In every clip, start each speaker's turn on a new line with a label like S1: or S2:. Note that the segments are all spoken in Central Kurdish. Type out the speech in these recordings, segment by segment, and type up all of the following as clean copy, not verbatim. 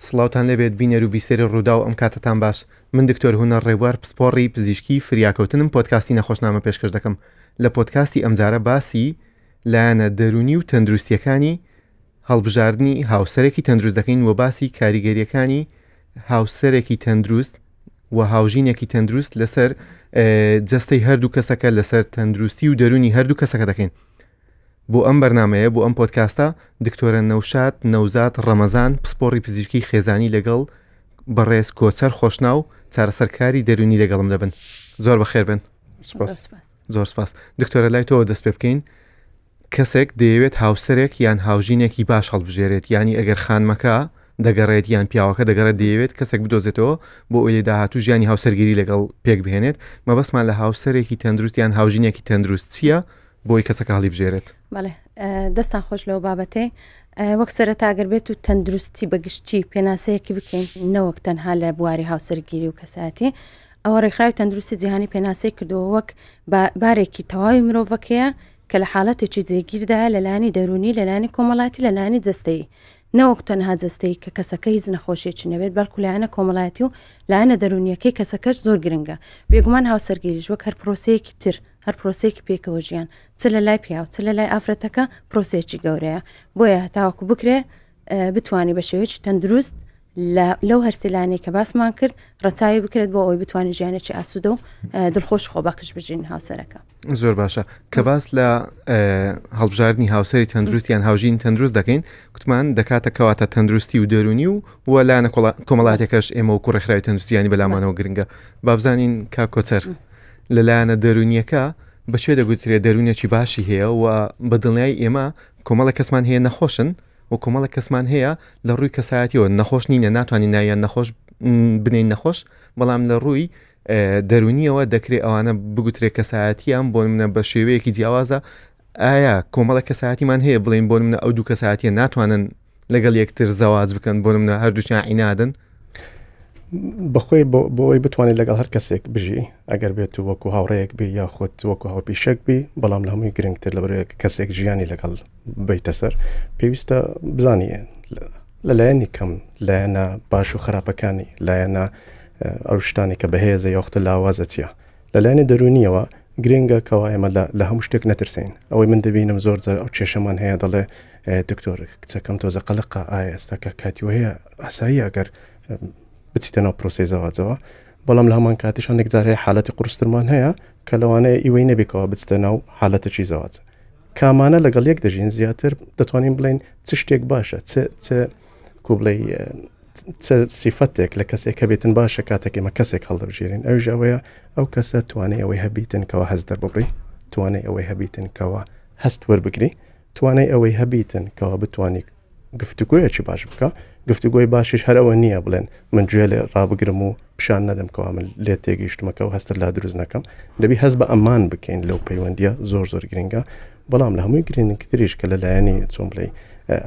S1: سڵاوتان لەبێت بینەر و بیسەری ڕوودا و ئەم کاتتان باش. من دکتۆر هونەر ڕێبوار پسپۆڕی پزیشکی فریاکەوتنم پۆدکاستی نەخۆشنامە پێشکەش دەکەم. لە پۆدکاستی ئەمجارە باسی لایەنە دەرونی و تەندروستیەکانی هەڵبژاردننی هاوسەرێکی تەندروست دەکەین و باسی کاریگەریەکانی هاوسەرێکی تەندروست و هاوژینێکی تەندروست لەسەر جەستەی هەردوو کەسەکە لەسەر تەندروستی و دەرونی هەردوو کەسەکە دەکەین. بۆ ئەم بەرنامەیە بۆ ئەم پۆدکاستە دکتۆرە نەوشاد نەوزاد ڕەمەزان پسپۆڕی پزیشکی خێزانی لەگەڵ بەڕێز کۆچەر خۆشناو چارەسەرکاری دەرونی لەگەڵم دەبن. زۆر بەخێر بن. زۆر سپاس. دکتۆرە لای تۆ دەست پێ بکەین. کەسێک دەیەوێت هاوسەرێک یان هاوژینێکی باش هەڵبژێرێت، یانی ئەگەر خانمەکە دەگەڕێت یان پیاوەکە دەگەڕێت دەیەوێت کەسێک بدۆزێتەوە بۆ ئەوەی داهاتوو ژیانی هاوسەرگیری لەگەڵ پێک بهێنێت. مەبەستمان لە هاوسەرێکی تەندروست یان هاوژینێکی تەندروست چییە بۆی کەسەکە هەڵی بژێرێت؟
S2: بەڵێ دەستان خۆش لەو بابەتەی وەک سەرەتاگەر بێت و تەندروستی بەگشتی پێناسەیەکی بکەین نەوەک تەنها لە بواری هاوسەرگیری و کەساتی. ئەوە ڕێکخراوی تەندروستی جیهانی پێناسەی کردەوە وەک بارێکی تەواوی مرۆڤەکەیە کە لە حاڵەتێکی جێگیردایە لەلایەنی دەرونی، لەلایەنی کۆمەڵایەتی، لەلایەنی جەستەیی. نەوەک تەنها جەستەیی کە کەسەکە هیچ نەخۆشیێکی نەبێت، بەڵکو لایەنە کۆمەڵایەتی و لایەنە دەرونیەکەی کەسەکەش زۆر گرنگە. بێگومان هاوسەرگیریش وەک هەر پرۆسەیەکی تر، هەر پرۆسەیەکی پێکەوە ژیان، چ لە لای پیاو چ لە لای ئافرەتەکە پرۆسەیەکی گەورەیە. بۆیە هەتاوەکو بکرێ بتوانانی بە شێوەیەکی تەندروست لەو هەرسیلانەی کە باسمان کرد ڕەچاوی بکرێت بۆ ئەوی بتوانانی ژیانێکی ئاسوودە و دڵخۆش خۆبەخش بژین هاوسەرەکە.
S1: زۆر باشە. کە باس لە هەڵبژاردننی هاوسەری تەندروست یان هاوژین تەندروست دەکەین، کوتمان دەکاتە کەواتە تەندروستی و دەرونی و لایەنە کۆمەڵاتێکەکەش ئێمە و کوڕێکخراوی تەندروستیانی بەلامانەوە گرنگە. با بزانین کا کۆچەر لەلایەنە دەرونیەکە بەشێ دەگوترێت دەرونێکی باشی هەیە و بەدڵنیای ئێمە کۆمەڵە کەسمان هەیە نەخۆشن و کۆمەڵە کەسمان هەیە لە ڕووی کەسایەتیەوە نەخۆش نینە، ناتوانین ناویان نەخۆش بنین نەخۆش، بەڵام لە ڕووی دەرونیەوە دەکرێت ئەوانە بگوترێت کەسایەتیان بۆ منە بە شێوەیەکی جیاوازە. ئایا کۆمەڵە کەسایەتیمان هەیە بڵین بۆ منە ئەو دوو کەسایەتیە ناتوانن لەگەڵ یەکتر زەواج بکەن، بۆ منە هەردووچیان عینادن؟
S3: بەخۆی بۆ ئەوی بتوانێت لەگەڵ هەر کەسێک بژی، ئەگەر بێت و وەکو هاوڕەیەک بی یا خۆت وەکو هاوپیشەک بی، بەڵام لە هەمووی گرنگتر لەبەر کەسێک ژیانی لەگەڵ بیتە سەر، پێویستە بزانیە لەلایەنی کەم لایەنە باش و خراپەکانی، لایەنە ئەو شتانی کە بەهێزە یاختە لاوازە چیە. لەلایەنی دەرونیەوە گرنگە کەوا ئێمە لە هەموو شتێک نەترسین. ئەوەی من دەبینم زۆر جار ئەو کێشەمان هەیە، دەڵێ دکتۆر کچەکەم تۆزە قەلقە، ئایا ئێستاکە کاتی هەیە ئاسایی ئەگەر بچیتە ناو پرۆسەی زەواجەوە، بەڵام لە هەمان کاتیش هەندێک جار هەیە حالەتی قورسترمان هەیە کە لەوانەیە ئیوەی نەبێکەوە بچتە ناو حالەتێکی زەواج. کامانە لەگەڵ یەک دەژین زیاتر دەتوانین بڵین چ شتێک باشە، کو بڵێ سیفەتێک لە کەسێک کە بێتن باشە کاتێک ئێمە کەسێک هەڵدەبژێرین. ئەوش ئەوەیە ئەو کەسە توانێت ئەوەی هەبیتن کەەوە هەست دەربڕی، توانێت ئەوەی هەبیتن کەەوە هەست وەربگری، توانێت ئەوەی هەبیتن کەەوە بتوانێت گفتوگویەکی باش بکە. گفتوگۆی باشیش هەرەوە نییە بڵێن من گوێ لێ ڕابگرم و پیشان نەدەم کەوا من لێ تێگەیشتمەکە و هەستر لا دروست نەکەم. دەبی هەست بە ئەمان بکەین لەو پەیوەندیە زۆر گرنگە. بەڵام لە هەمووی گرنگتریش کە لەلایەنی چۆن بڵێ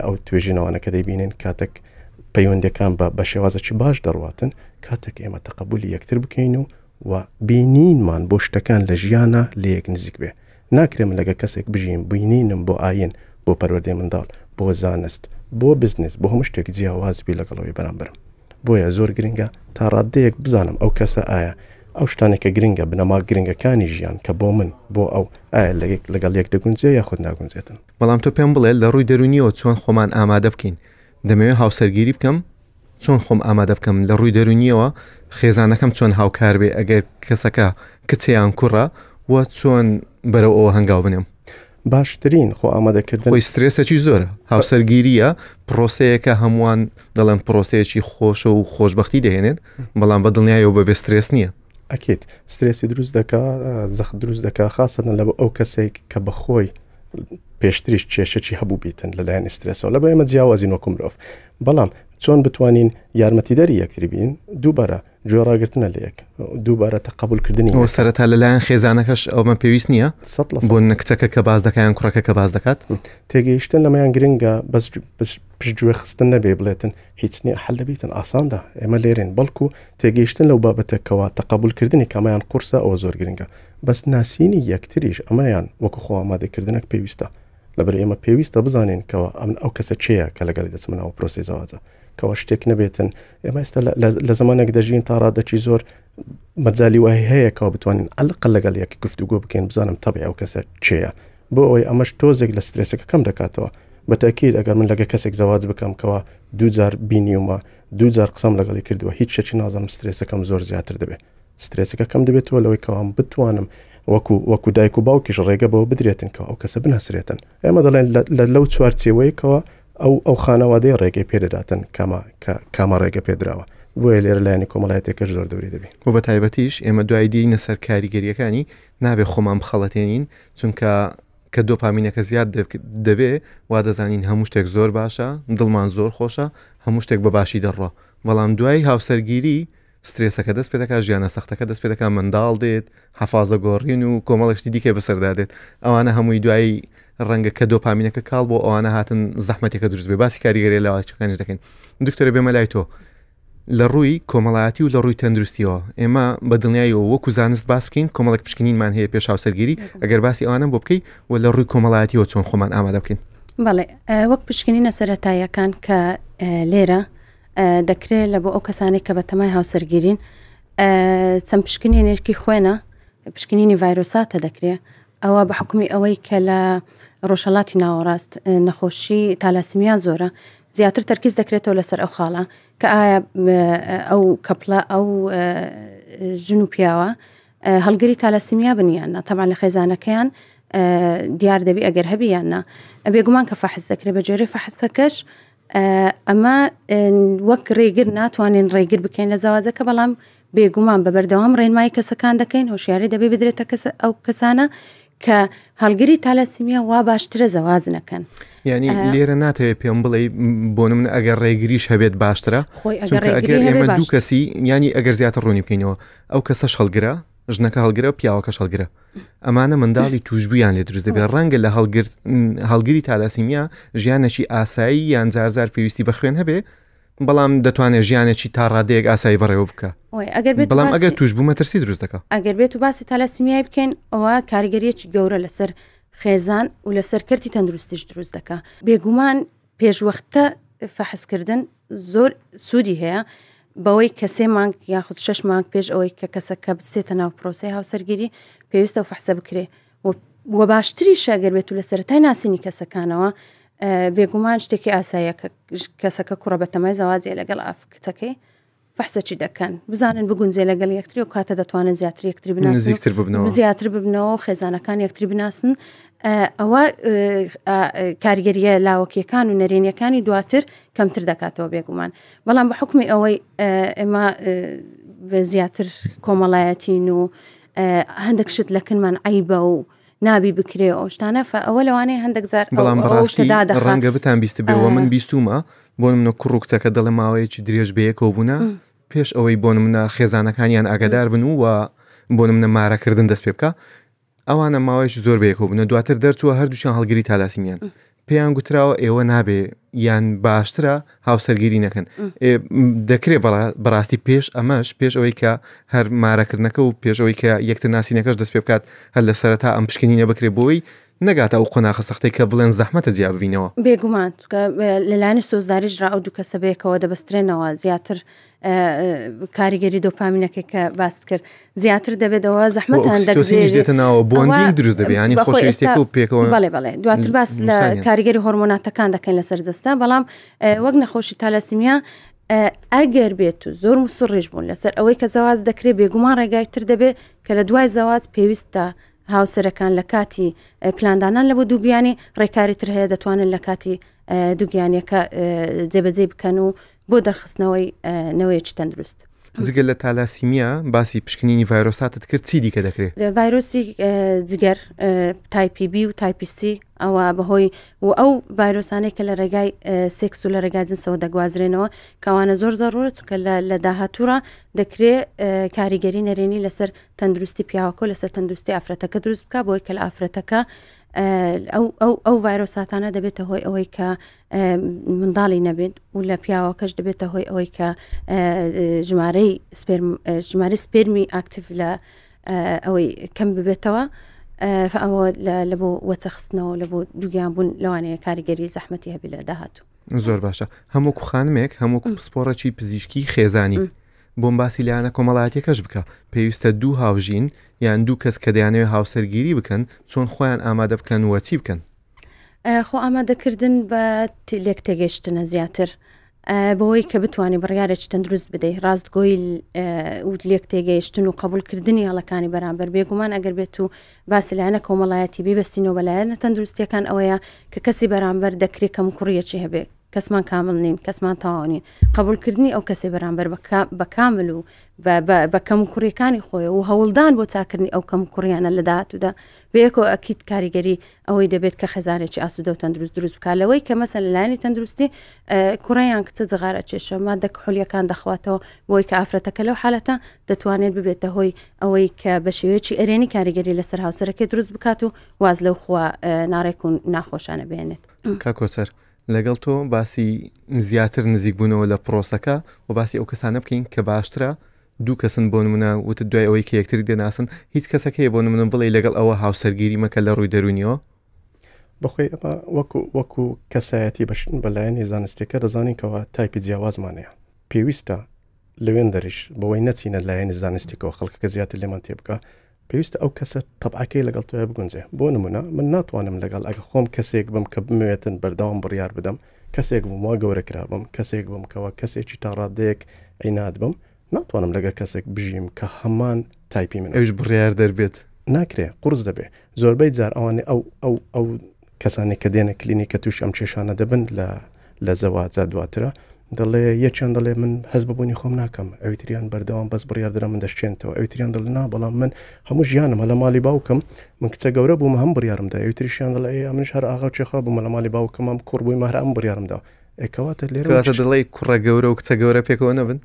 S3: ئەو توێژینەوەنە کە دەیبینین کاتێک پەیوەندەکان بە شێوازێکی باش دەڕواتن، کاتێک ئێمە تەقبولی یەکتر بکەین و بینینمان بۆ شتەکان لە ژیانە لە یەک نزیک بێ. ناکرێ من لەگە کەسێک بژیم بینینم بۆ ئاین، بۆ پەروەردەی منداڵ، بۆ زانست، بۆ بزنس، بۆ هەموو شتێک جیاواز بی لەگەڵەوەی بەرامبرم. بۆیە زۆر گرنگە تا ڕادەیەک بزانم ئەو کەسە ئایا ئەو شتانێکە گرنگە بنەما گرنگەکانی ژیان کە بۆ من بۆ ئەو ئایا لەگەڵ یەک دەگونجێ یا خۆت ناگونجێتن.
S1: بەڵام تۆ پێم بڵێ لە ڕووی دەرونیەوە چۆن خۆمان ئامادە بکەین؟ دەمەوێت هاوسەرگیری بکەم، چۆن خۆم ئامادە بکەم لە ڕووی دەرونیەوە خێزانەکەم چۆن هاوکار بێ ئەگەر کەسەکە کچیان کوڕە و چۆن بەرەو ئەوە هەنگاو بنێم؟
S3: باشترین خۆ ئامادەکردن
S1: خۆی سترێسێکی زۆرە. هاوسەرگیریە پرۆسەیەکە هەمووان دەڵێن پرۆسەیەکی خۆشە و خۆشببختی دەهێنێت، بەڵام بەدڵنیایەوە بەبێ سترێس نییە.
S3: ئەکێت سترێسی دروست دەکا، زەخت دروست دەکا، خاصەتەن لە ئەو کەسێک کە بەخۆی پێشتریش کێشەی هەبوو بیتن لەلایەن ئسترێسەوە. لە بە ئێمە جیاوازین وەکو مرۆڤ. بەڵام چۆن بتوانین یارمەتیدەری یەکتری بین؟ دووبارە گوێڕاگرتنە لە یەک، دووبارە تەقبولکردنی
S1: ئەوە سەرەتا لەلایەن خێزانەکەش ئەومە پێویست نییە بۆ نەکچەکە کە باز دەکەیان کوڕەکە کە باز دەکات.
S3: تێگەیشتن لەمەیان گرنگە، بەس پشتگوێ خستن نەبێ بڵێتن هیچ نییە حەل دەبیتن ئاساندا ئێمە لێرێن، بەڵکو تێگەیشتن لەو بابەتەکەوە تەقبولکردنی کەمایان قورسە ئەوە زۆر گرنگە. بەس ناسینی یەکتریش ئەمەیان وەکو خۆ ئامادەکردنەک پێویستە. لەبەر ئێمە پێویستە بزانین کەەوە ئەو کەسە چەیە کە لەگەڵی دەچمەوە پرۆسی زەواجە. کەەوە شتێک نەبێتن ئێمە ئێستا لە زمانێک دەژین تا ڕادەچی زۆر مەجای وای هەیە کەەوە بتوانین ئەلقل لەگەڵ یەکی گفتوگۆ بکەین بزانم تەبیع ئەو کەسە چێە بۆ ئەوەی ئەمەش تۆزێک لە سترێسەکە کەم دەکاتەوە بەتاکید ئەگەر من لەگە کەسێک زەواج بکەم کەەوە 2000 بینیومە 2000 قسەم لەگەڵی کردووە هیچ شەچی نازانم سترێسەکەم زۆر زیاتر دەبێت سترێسەکە کەم دەبێتەوە لەوەی کەوام بتوانم وەکو دایک و باوکیش ڕێگە بەوە بدرێتن کە ئەو کەسە بنەسرێتن ئێمە دەڵێن لەو چوارچێوەیەکەوە ئەو خانەوادەی ڕێگەی پێدەداتن کامە ڕێگە پێدراوە بۆیە لێرە لایەنی کۆمەڵایەتێکەش زۆر دەوری دەبێت
S1: و بە تایبەتیش ئێمە دوای دێینە سەر کاریگەریەکانی نابێ خۆمان بخەڵەتێنین چونکە کە دۆپامینەکە زیاد دەبێ وا دەزانین هەموو شتێک زۆر باشە دڵمان زۆر خۆشە هەموو شتێک بە باشی دەڕۆ بەڵام دوای هاوسەرگیری سترێسەکە دەست پێ دەکات ژیانە سەختەکە دەست پێ دەکات منداڵ دێت حەفازە گۆڕین و کۆمەڵێکشتی دیکە بەسەردادێت ئەوانە هەمووی دوایی ڕەنگە کە دۆپامینەکە کاڵ بۆ ئەوانە هاتن زەحمەتێکە دروست بێ باسی کاریگەری لاواچەکانی دەکەین دکتۆرە بێمە لای تۆ لە ڕووی کۆمەڵایەتی و لە ڕووی تەندروستیەوە ئێمە بە دڵنیایەوە وەکو زانست باس بکەین کۆمەڵێک پشکنینمان هەیە پێش هاوسەرگیری ئەگەر باسی ئەوانە بۆ بکەی و لە ڕووی کۆمەڵایەتیەوە چۆن خۆمان ئامادە بکەین
S2: بەڵێ وەک پشکنینە سەرەتاییەکان کە لێرە دەکرێت لە بۆ ئەو کەسانی کە بە تەمای هاوسەرگیرین چەند پشکنینێکی خوێنە پشکنینی ڤایرۆساتە دەکرێت ئەوە بە حکومی ئەوەی کە لە ڕۆژهەڵاتی ناوەڕاست نەخۆشی تالاسیمیا زۆرە زیاتر تەرکیز دەکرێتەوە لەسەر ئەو خاڵە کە ئایا ئەو کەپڵە ئەو ژن و پیاوە هەڵگری تالاسیمیا بنیاننا تەمان لە خێزانەکەیان دیار دەبی ئەگەر هەبییاننا بێگومان کە فەحز دەکرێت بە جۆرەی فەحزەکەش ئەمە وەک ڕێگر ناتوانین ڕێگر بکەین لە زەواجەکە بەڵام بێگومان بە بەردەوام ڕێنمایی کەسەکان دەکەین هۆشیاری دەبێ بدرێتە ئەو کەسانە کە هەڵگری تالاسیمیا وا باشترە زەواز نەکەن
S1: ینی لێرە ناتەوێت پێم بڵێ بۆ من ئەگەر ڕێگریش هەبێت باشترە ئەگەر ئێمە دوو کەسی ینی ئەگەر زیاتر ڕوونی بکەینەوە ئەو کەسەش هەڵگرە ژنەکە هەڵگرە پیاوەکەش هەڵگرە ئەمانە منداڵی توشببوویان لێ دروست دەبێت ڕەنگە لە هەڵگری تالاسیمیا ژیانێکی ئاسایی یان زارزار پێویستی بە خوێن هەبێ بەڵام دەتوانێت ژیانێکی تا ڕادەیەک ئاسایی بەڕێوە بکە بەڵام ئەگەر توشببوو مەترسی دروست دەکە
S2: ئەگەر بێت و باسی تالاسیمیای بکەین ئەوە کاریگەریەکی گەورە لەسەر خێزان و لەسەر کەرتی تەندروستیش دروست دەکە بێگومان پێشوەختە فەحزکردن زۆر سوودی هەیە بەوەی کە 3 مانگ یاخود 6 مانگ پێش ئەوەی کە کەسەکە بچێتە ناو پرۆسی هاوسەرگیری پێویستە و فەحسە بکرێ و باشتری شاگەر بێت و لە سەرەتای ناسینی کەسەکانەوە بێگومان شتێکی ئاساییە کەسەکە کوڕە بە تەمای زەواجێ لەگەڵ کچەکەی فەحسەچی دەکەن بزانن بگونجێ لەگەڵ یەکتری و کاتە دەتوانن زیاتر یەکتری بناسن زیاتر ببنەوە خێزانەکان یەکتری بناسن ئەوە کاریگەریە لاوەکیەکان و نەرێنیەکانی دواتر کەمتر دەکاتەوە بێگومان بەڵام بە حکمی ئەوەی ئێمە زیاتر کۆمەڵایەتین و هەندێک شت لەکنمان عیبە و نابی بکرێ ئەو شتانە ئەوە لەوانەیە هەندێک زار
S1: بەڵام بەڕاستی ڕەنگە بتان بیست بێەوە من بیستومە بۆ منە کوڕ و کچەکە دەڵێ ماوەیەکی درێژ بەیەکەوە بوونە پێش ئەوەی بۆ منە خێزانەکانیان ئاگادار بن و بۆ منە مارەکردن دەست پێ بکە ئەوانە ماوەیەکی زۆر بەیەکەوە بوونە دواتر دەرچووە هەردووشیان هەڵگری تالاسیمیان پێیان گوتراوە ئێوە نابێ یان باشترە هاوسەرگیری نەکەن دەکرێت بەڕاستی پێش ئەمەش پێش ئەوەی کە هەر مارەکردنەکە و پێش ئەوەی کە یەکتر ناسینەکەش دەست پێ بکات هەر لە سەرەتا ئەم پشکنینە بکرێ بۆی نەگاتە ئەو قۆناغە سەختەی کە بڵێن زەحمەتە جیا ببینەوە
S2: بێگومان لەلایەنی سۆزداریژرا ئەو دوو کەسە بەیەکەوە دەبەسترێنەوە زیاتر کاریگەری دۆپامینەکە کە باس کرد زیاتر دەبێتەوە زەحمەتان
S1: دێتە ناوە بۆندین دروست دەبێت ینی خۆشەویستێک و پێکەوە
S2: بەڵێ دواتر باس لە کاریگەری هۆرمۆناتەکان دەکەین لەسەر جەستە بەڵام وەک نەخۆشی تالاسیمیا ئەگەر بێت و زۆر مسڕێژ بوون لەسەر ئەوەی کە زەواز دەکرێت بێگومان ڕێگای تر دەبێت کە لە دوای زەواز پێویستە هاوسەرەکان لە کاتی پلاندانان لە بۆ دووگیانی ڕێکاری تر هەیە دەتوانن لە کاتی دووگیانیەکە جێبەجێ بکەن و بۆ دەرخستنەوەی نەوەیەکی تەندروست
S1: جگە لە تالاسیمیا باسی پشکنینی ڤایرۆساتت کرد چی دیکە دەکرێت
S2: ڤایرۆسی جگەر تایپی بی و تایپی سی ئەوە بەهۆی و ئەو ڤایرۆسانەی کە لە ڕێگای سێکس و لە ڕێگای جنسەوە دەگوازرێنەوە کەوانە زۆر زەڕورە چونکە لە داهاتوورە دەکرێت کاریگەری نەرێنی لەسەر تەندروستی پیاوەکە لەسەر تەندروستی ئافرەتەکە دروست بکە بۆی کە لە ئافرەتەکە ئەو ڤایرۆساتانە دەبێتە هۆی ئەوەی کە منداڵی نەبێت و لە پیاوەکەش دەبێتە هۆی ئەوەی کە ژمارەی سپێرمی ئاکتیڤ لە ئەوەی کەم ببێتەوە ئەوە لە بۆ وەچەخستنەوە لە بۆ دووگیان بوون لەوانەیە کاریگەری زەحمەتی هەبی لە داهاتوو
S1: زۆر باشە هەموو خانمێک هەموو پسپۆڕەکی پزیشکی خێزانی بۆم باسی لایەنە کۆمەڵایەتەکەش بکە پێویستە دوو هاوژین یان دوو کەس کە دەیانەوێت هاوسەرگیری بکەن چۆن خۆیان ئامادە بکەن وەچی بکەن
S2: خۆ ئامادەکردن بە لێک تێگەشتنە زیاتر بەوەی کە بتوانانی بڕیارێکی تەندروست بدەیت ڕاستگۆی لێک تێگەیشتن و قبولکردنی هەڵەکانی بەرامبەر بێگومان ئەگەر بێت و باسی لایەنە کۆمەڵایەتی بیبەستینەوە بەلایەنە تەندروستیەکان ئەوەیە کە کەسی بەرامبەر دەکرێت کەم کوڕیەکی هەبێت کەسمان کامل نین کەسمان تەواو نین قبولکردنی ئەو کەسی بەرامبەر بە کامل و بە کەم کوڕیەکانی خۆی و هەوڵدان بۆ چاکردنی ئەو کەم کوڕیانە لە داهاتوودا بەیەکەوە ئەکیت کاریگەری ئەوەی دەبێت کە خێزانێکی ئاسوودە و تەندروست دروست بکات لەوەی کە مەسەن لەلایەنی تەندروستی کوڕیان کچە جغارە کێشە مادە کحولیەکان دەخواتەوە بۆی کە ئافرەتەکە لەو حالەتە دەتوانێت ببێتە هۆی ئەوەی کە بە شێوەیەکی ئەرێنی کاریگەری لەسەر هاوسەرەکەی دروست بکات و واز لەو خوا ناڕێک و ناخۆشانە بێنێت
S1: کاکۆسەر لەگەڵ تۆ باسی زیاتر نزیک بوونەوە لە پرۆسەکە و باسی ئەو کەسانە بکەین کە باشترە دوو کەسن بۆ نمونە وتت دوای ئەوەی کە یەکتری دەناسن هیچ کەسەکەی بۆ نمونە بڵێ لەگەڵ ئەوە هاوسەرگیری مەکە لە ڕووی دەرونیەوە
S3: بەخۆی ئەمە وەکو کەسایەتی بەلایەنی زانستیەکە دەزانینکەوە تایپی جیاوازمانەیە پێویستە لەوێن دەریش بەوەی نەچینە لایەنی زانستیەکەەوە خەڵکەکە زیاتر لێمان تێ بکە پێویستە ئەو کەسە تەبعەکەی لەگەڵ تۆە بگونجێ بۆ نمونە من ناتوانم لەگەڵ ئەگە خۆم کەسێک بم کە بموێتن بەردەوام بڕیار بدەم کەسێک بم وا گەورەکرا بم کەسێک بم کەەوە کەسێکی تا ڕادەیەک عینات بم ناتوانم لەگە کەسێک بژیم کە هەمان تایپی من
S1: ئەوش بڕیار دەربێت
S3: ناکرێ قورس دەبێ زۆربەی جار ئەوانێ ئەو کەسانی کە دێنە کلینی کە توش ئەم کێشانە دەبن لە زەواجە دواترە دەڵێ یەکیان دەڵێ من هەز ببوونی خۆم ناکەم ئەویتریان بەردەوام بەس بڕیار دەرە من دەشتێنەوە ئەویتریان دڵ نا بەڵام من هەموو ژیانم لە ماڵی باوکم من کچە گەورە بووم هەم بڕیارمدا ئەویتریشیان دڵێ منش هەر ئاغا چێخوا بووم لە ماڵی باوکم ئەم کوڕ بووی مەهرە ئەم بڕیارمدا ئەکەواتە لێرە
S1: دڵی کوڕە گەورە و کچە گەورە پێکەوە نەبن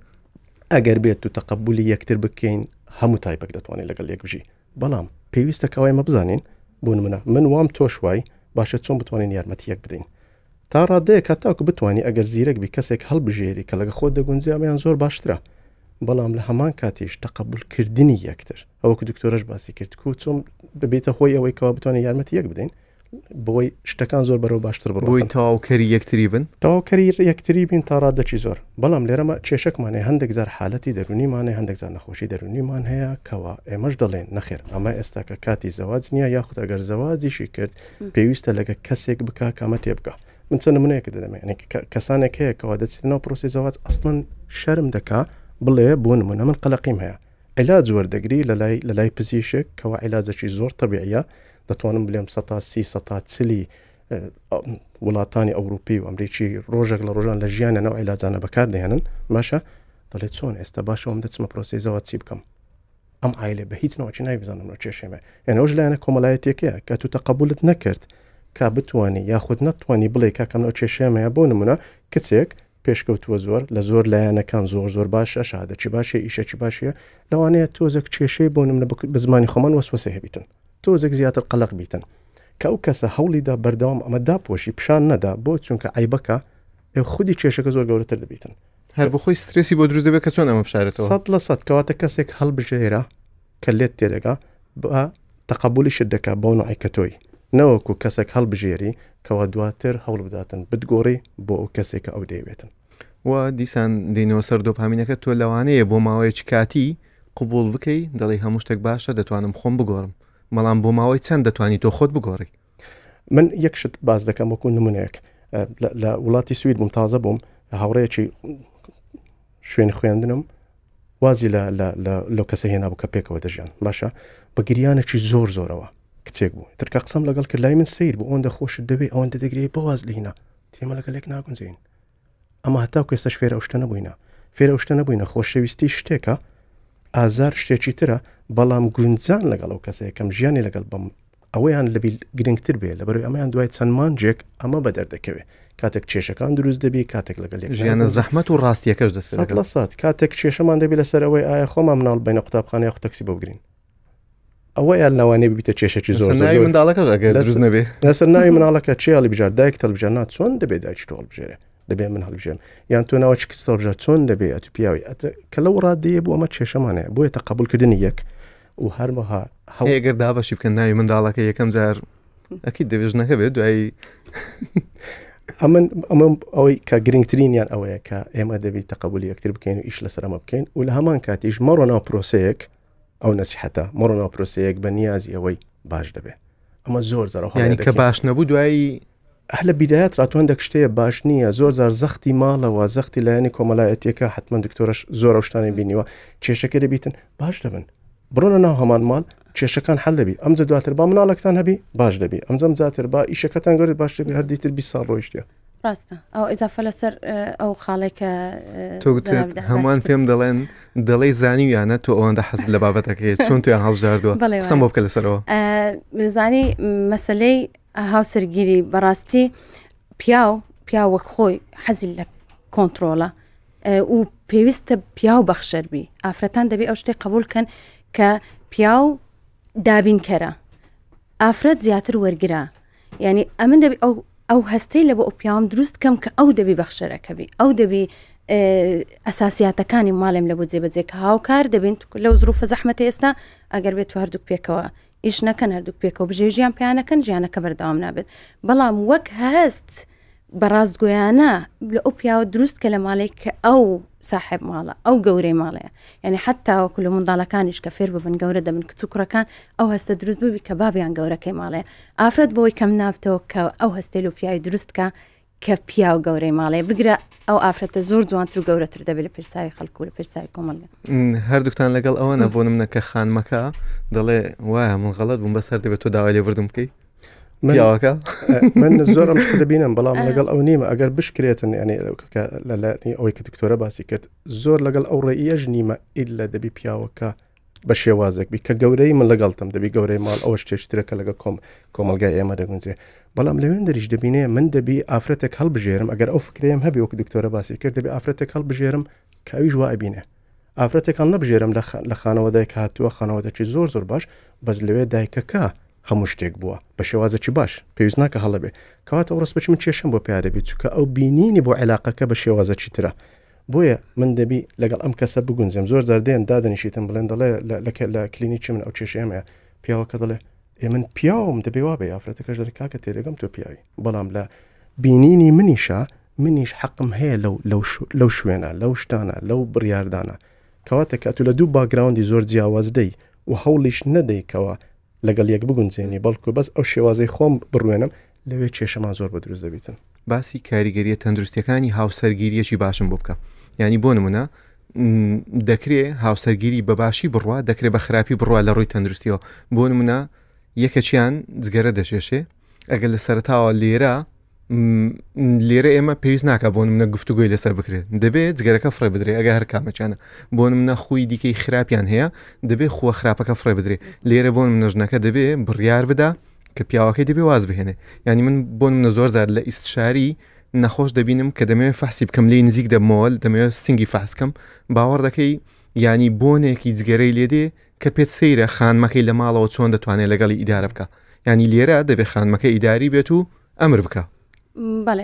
S3: ئەگەر بێت و تەقبولی یەکتر بکەین هەموو تایپەک دەتوانێت لەگەڵ یەک بژی بەڵام پێویستە کەوای مە بزانین بۆ نمونە من وام تۆش وای باشە چۆن بتوانین یارمەتیەک بدەین تا ڕادەیە کاتاکو بتوانانی ئەگەر زیرەک بی کەسێک هەڵبژێری کە لەگە خۆت دەگونجێ ئەمیان زۆر باشترە بەڵام لە هەمان کاتیش تەقبولکردنی یەکتر ئەوەکو دکتۆرەش باسی کرد کو چۆن ببێتە خۆی ئەوەی کەوا بتوانین یارمەتی یەک بدەین بۆی شتەکان زۆر بەرەو باشتر بڕۆی
S1: تەواوکەری یەکتری بن
S3: تەواوکەری یەکتری بین تا ڕادەکی زۆر بەڵام لێرەمە کێشەکمانێ هەندێک زار حالەتی دەرونیمانێ هەندێک زار نەخۆشی دەرونیمان هەیە کەوا ئێمەش دەڵێن نەخێر ئەمە ئێستاکە کاتی زەواج نییە یاخود ئەگەر زەواجیشی کرد پێویستە لەگە کەسێک بکە کامە تێ بکە من چەند نمونەیەکە دەدەمێ کەسانێک هەیە کەوا دەچێتەوە پرۆسی زەواج ئەسڵەن شەرم دەکا بڵێ بۆ نمونە من قەلەقیم هەیە عیلاج وەردەگری لە لای پزیشک کەوا عیلاجێکی زۆر تەبیعیە دەتوانم بڵێم 130 وڵاتانی ئەوروپی و ئەمریکی ڕۆژێک لە ڕۆژان لە ژیانە نەو عیلاجانە بەکاردێنن باشە دەڵێت چۆن ئێستا باشەوەم دەچمە پرۆسی زەواج چی بکەم ئەم عیلێ بە هیچ نەوەکی نایبزانم کێشێمە ئەنەوەش لایەنە کۆمەڵایەتێکەیە کە تو تەقبولت نەکرد کا بتوانی یاخود نەتوانی بڵێ کاکەمەوە کێشێمەیە بۆ نمونە کچێک پێشکەوتووە زۆر لە زۆر لایەنەکان زۆر باشە شادەکی باشە ئیشەکی باشیە لەوانەیە تۆزێک کێشەی بۆ نمونە بە زمانی خۆمان وەسوەسە هەبیتن تۆزێک زیاتر قەلق بیتن کە ئەو کەسە هەوڵیدا بەردەوام ئەمە داپۆشی پیشان نەدا بۆ چونکە عیبەکە ئێ خودی کێشەکە زۆر گەورەتر دەبیتن
S1: هەر بخۆی سترسی بۆ دروست دەبێت کە چۆن ئەمە بشارێتەوە
S3: 100% کەواتە کەسێک هەڵبژێرە کە لێت تێدەگا بە تەقبولیشت دەکا بۆ نوعی کە تۆی نەوەکو کەسێک هەڵبژێری کەوا دواتر هەوڵ بداتن بتگۆڕی بۆ ئەو کەسێکە ئەو دەیەوێتن
S1: و دیسان دێنەوە سەر دۆپامینەکە تۆ لەوانەیە بۆ ماوەیەکی کاتی قبول بکەی دەڵی هەموو شتێک باشە دەتوانم خۆم بگۆڕم بەڵام بۆ ماوەی چەند دەتوانی تۆ خۆت بگۆڕی
S3: من یەکشت باز دەکەم وەکو نمونەیەک لە وڵاتی سوید بووم تازە بووم هاوڕەیەکی شوێنی خوێندنم وازی لە کەسە هێنا بوو کە پێکەوە دەژیان باشە بە گریانێکی زۆرەوە کچێک بوو ترکە قسەم لەگەڵ کرد لای من سیر بوو ئەوەندە خۆشت دەبێ ئەوەندە دەگرێت بۆ واز لێنە تێمە لەگەلێک ناگونجین ئەمە هەتا کێستەش فێرە ئەو شتە نەبووینە فێرە ئەو شتە نەبووینە خۆشەویستی شتێکە ئازار شتێکی ترە بەڵام گونجان لەگەڵ ئەو کەسەیەکەم ژیانی لەگەڵ بم ئەوەیان لەبی گرنگتر بێ لە بەروی ئەمەیان دوای چەند مانجێک ئەمە بە دەردەکەوێت کاتێک کێشەکان دروست دەبی کاتێک لەگەڵ
S1: ژیانە زەحمەت و ڕاستیەکەش
S3: دەست کاتێک کێشەمان دەبی لەسەر ئەوەی ئایا خۆمان مناڵ بینە قوتابخانە یا تەکسی بۆ بگرین ئەوەیان لەوانەیە ببیتە کێشێکی زۆر
S1: منداڵەکەش ئەگەر دروست نەبێ
S3: لەسەر ناوی مناڵەکە چێڵی بژار دایک هەڵبژار نا چۆن دەبێت دایکی تۆ هەڵبژێرێ دەبێ من هەڵبژێم یان تۆ ناوەچ کچ هەڵبژار چۆن دەبێت ئەتو پیاوی کە لەو ڕادەیە بوو ئەمە کێشەمانەیە بۆیە تەقبولکردنی یەک و هەرمەها
S1: ئەگەر دابەشی بکەن ناوی منداڵەکە یەکەم جار ئەکی دەبێژنەکە بێت دوایی
S3: ئەمە ئەوەی کە گرنگترینیان ئەوەیە کە ئێمە دەبی تەقبولی یەکتر بکەین و ئیش لەسەر ئەمە بکەین و لە هەمان کاتیش مەڕۆ ناو پرۆسەیەک ئەو نەسیحەتە مەڕۆ ناو پرۆسەیەک بە نیازی ئەوەی باش دەبێت ئەمە زۆر زەرەوە
S1: یعنی کە باش نەبوو دوایی
S3: لە بیدایەت ڕاتواندا شتەیە باش نییە زۆر زار زەختی ماڵەوە زەختی لایەنی کۆمەلایەتیەکە حتمما دکتۆرش زۆر شتانی بینیوە کێشەکە دەبیتن باش دەبن بڕۆنە ناو هەمان ماڵ کێشەکان حەل دەبی ئەمجا دواتر با مناڵەکتان هەبی باش دەبی ئەمجەم زیاتر با ئیشەکەتان گەورێت باش دەبی هەردیتر 20 ساڵ ڕۆیشتە
S2: ڕاستە ئەو ئیزافە لەسەر ئەو خاڵێکە
S1: تۆگوتێت هەمووان پێم دەڵێ زانیویانە تۆ ئەوەندە حەز لە بابەتەکەی چۆن تویان هەڵبژاردووە قسەم بۆ بکە لەسەرەوە
S2: زانی مەسلەی هاوسەرگیری بەڕاستی پیا وەک خۆی حەزی لە کۆنتترۆلە و پێویستە پیا و بەخشەربی ئافرەتان دەبێت ئەو شتێک قبولکەن کە پیا و دابینکەرە ئافرەت زیاتر وەرگرا یعنی ئەمن دەبێت ئەو هەستەی لە بۆ ئەو پیاوم دروست کەم کە ئەو دەبی بەخشەرەکەبی ئەو دەبی ئەساسیاتەکانی ماڵێم لە بۆ جێبەجێ کە هاوکار دەبین لەو زروفە زەحمەتە ئێستا ئەگەر بێت تو هەردووک پێکەوە ئیش نەکەن هەردووک پێکەوە بژێژیان پیانەکەن ژیانەکە بەردەوام نابێت بەڵام وەک هەست بەڕاستگۆیانە لە ئەو پیاوە دروست کە لە ماڵێک کە ئەو صاحب ماڵە ئەو گەورەی ماڵەیە یعنی حتا وەکو لە منداڵەکانیش کە فێر ببن گەورە دەبن کچووکڕەکان ئەو هەستە دروست ببی کە بابیان گەورەکەی ماڵەیە ئافرەت بۆی کەم نابتەوە کە ئەو هەستەی لە پیاوی دروستکە کە پیا و گەورەی ماڵەیە بگرە ئەو ئافرەتە زۆر جوانتر و گەورەتر دەبێت لە پرسای خەڵکو و لە پرسای کۆمەلگا
S1: هەردووکتان لەگەڵ ئەوەنە بۆ نمونە کە خانمەکە دەڵێ وایە من غەڵەت بووم بەسەر دەبێت تۆ داوای لێوردم بکەی پیاوەکە
S3: من زۆرم دەبینم بەڵام لەگەڵ ئەو نیمە ئەگەر بشکرێتن ینی ئەوەی کە دکتۆرە باسی کرد زۆر لەگەڵ ئەو ڕێیەش نیمە ئیلا دەبی پیاوەکە بە شێوازێک بی کە گەورەی من لەگەڵتم دەبی گەورەی ماڵ ئەوە شتێشترەکە لەگە کۆمەلگای ئێمە دەگونجێ بەڵام لەوێن دەریش دەبینێ من دەبی ئافرەتێک هەڵبژێرم ئەگەر ئەو فکرێم هەبی وەک دکتۆرە باسی کرد دەبی ئافرەتێک هەڵبژێرم کە ئەویش وا ئەبینێ ئافرەتێکان نەبژێرم لە خانەوەدایک هاتووە خانەوەدەکی زۆر باش بەس لەوێ دایکەکە هەموو شتێک بووە بە شێوازێکی باش پێویست ناکە هەڵەبێ کەواتە ئەو ڕست بچ من کێشم بۆ پیادەبی چونکە ئەو بینینی بۆ عێلاقەکە بە شێوازەکی ترە بۆیە من دەبی لەگەڵ ئەم کەسە بگونجێم زۆر زار دێن دادەنیشیتم بڵێن دەڵێ لە کلینیکی من ئەو کێشەیەمەیە پیاوەکە دەڵێ من پیاوم دەبێ وا بێ ئافرەتەکەش دەڵێ کاکە تێرەگەم تۆ پیاوی بەڵام لە بینینی منیش حەقم هەیە لەو شوێنە لەو شتانە لەو بڕیاردانە کەواتە کە تو لە دوو باگراوندی زۆر جیاواز دەی و هەوڵیش نەدەیکەوە لەگەڵ یەک بگونجێنی بەڵکو بەس ئەو شێوازەی خۆم بڕوێنم لەوێ کێشەمان زۆر بە دروست دەبیتن
S1: باسی کاریگەریە تەندروستیەکانی هاوسەرگیریەکی باشم بۆ بکە ینی بۆ نمونە دەکرێت هاوسەرگیری بەباشی بڕوا دەکرێت بە خراپی بڕوا لە ڕووی تەندروستیەوە بۆ نمونە یەکەچیان جگەرە دەشێشێ ئەگەر لە سەرتاوە لێرە ئێمە پێویست ناکە بۆ نمونە گفتوگۆی لەسەر بکرێت دەبێت جگەرەکە فڕێ بدرێ ئەگە هەر کامەچانە بۆ نمونە خوی دیکەی خراپیان هەیە دەبێت خۆ خراپەکە فڕێ بدرێ لێرە بۆ نمونە ژنەکە دەبێت بڕیار بدا کە پیاوەکەی دەبێ واز بهێنێ ینی من بۆ نمونە زۆر زار لە ئیستشاری نەخۆش دەبینم کە دەمەوێت فەحسی بکەم لێ نزیک دەبمەوە دەمەوێت سنگی فەحسکەم باوەڕ دەکەی ینی بۆنێکی جگەرەی لێدێ کە پێت سەیرە خانمەکەی لە ماڵەوە چۆن دەتوانێت لەگەڵی ئیدارە بکە ینی لێرە دەبێت خانمەکە ئیداری بێت و ئەمر بکە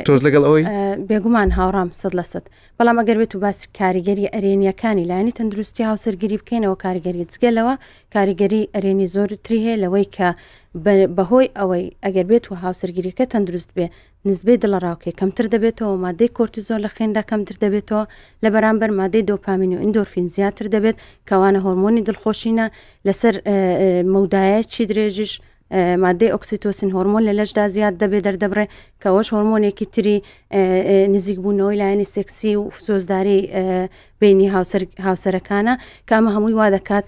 S1: تۆش لەگەڵ ئەوەی
S2: بێگومان هاوڕام 100% بەڵام ئەگەر بێت و باسی کاریگەری ئەرێنیەکانی لایانی تەندروستی هاوسەرگیری بکەینەوە کاریگەری جگەلەوە کاریگەری ئەرێنی زۆرتری هەیە لەوەی کە بەهۆی ئەوەی ئەگەر بێت و هاوسەرگیریەکە تەندروست بێ نسبەی دڵەڕاوکێ کەمتر دەبێتەوە مادەی کۆرتیزۆل لە خوێندا کەمتر دەبێتەوە لە بەرامبەر مادەی دۆپامین و ئیندۆرفین زیاتر دەبێت کەوانە هۆرمۆنی دڵخۆشینە لەسەر مەودایەکی درێژیش مادەی ئۆکسیتۆسین هۆرمۆن لە لەشدا زیاد دەبێت دەردەبڕێ کەەوەش هۆرمۆنێکی تری نزیک بوونەوەی لایەنی سێکسی و سۆزداری بینی هاوسەرەکانە کە ئەمە هەمووی وا دەکات